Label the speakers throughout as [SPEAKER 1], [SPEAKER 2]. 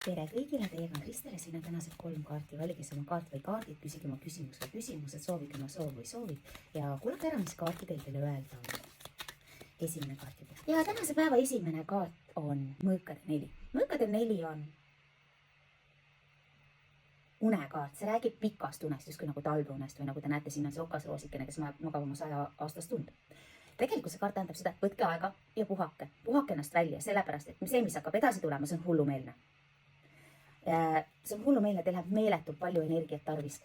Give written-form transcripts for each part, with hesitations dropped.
[SPEAKER 1] Tere kõigile, teiega on Kristel ja siin on tänased 3 kaarti. Valige oma kaart või kaardid, küsige oma küsimus või küsimused, soovige oma soov või soovid ja kuulake ära, mis kaartidel teile öelda on. Esimene kaart juba. Ja tänase päeva esimene kaart on mõõkade 4. Mõõkade 4 on unekaart. See räägib pikast unest, justkui nagu talveunest või nagu te näete, siin on see okasroosikene, kes magab oma 100-aastast und. Tegelikult see kaart tähendab seda, et võtke aega ja puhake. Puhake ennast välja, sellepärast, et see, mis hakkab edasi tulema, see on hullumeelne. See on hullumeelne, teil läheb meeletult palju energiat tarvis.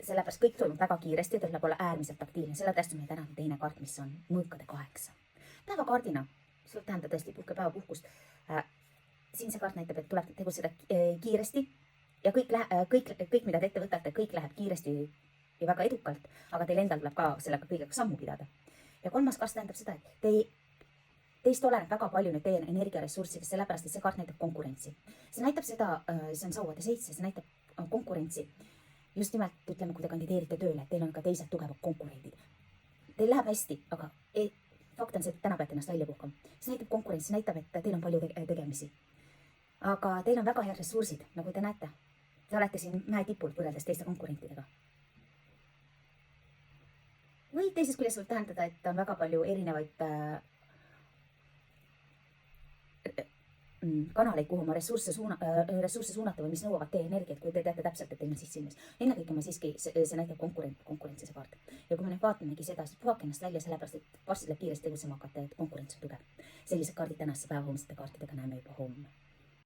[SPEAKER 1] Sellepärast kõik toimub väga kiiresti ja teil läheb olla äärmiselt aktiivne. Sellepärast on meil täna teine kaart, mis on mõõkade 8. Päevakaardina, see tähendab tõesti puhkepäeva puhkust. Siin see kaart näitab, et tuleb tegutseda kiiresti ja kõik, mida te ette võtate, kõik läheb kiiresti ja väga edukalt, aga teil endal tuleb ka sellega kõigega sammu pidada. Ja kolmas kaart tähendab seda, et teist oleneb väga palju nüüd teie energiaressurssidest, sellepärast, et see kaart näitab konkurentsi. See näitab seda, see on sauade 7, see näitab konkurentsi. Just nimelt, ütleme, kui te kandideerite tööle, et teil on ka teised tugevad konkurendid. Teil läheb hästi, aga fakt on see, et täna peate ennast välja puhkama. See näitab konkurentsi, see näitab, et teil on palju tegemisi. Aga teil on väga head ressursid, nagu te näete. Te olete siin mäe tipul võrreldes teiste konkurentidega. Või teisest küljest võib tähendada, et on väga palju erinevaid kanaleid, kuhu oma ressursse suunata või mis nõuavad teie energiat, kui te teate täpselt, et teil on silmis. Ennekõike see näitab konkurentsi see kaart. Ja kui me nüüd vaatamegi seda, siis puhake ennast välja sellepärast, et varsti tuleb kiiresti tegutsema hakata, et konkurents on tugev. Sellised kaardid tänase päeva homsete kaartidega näeme juba homme.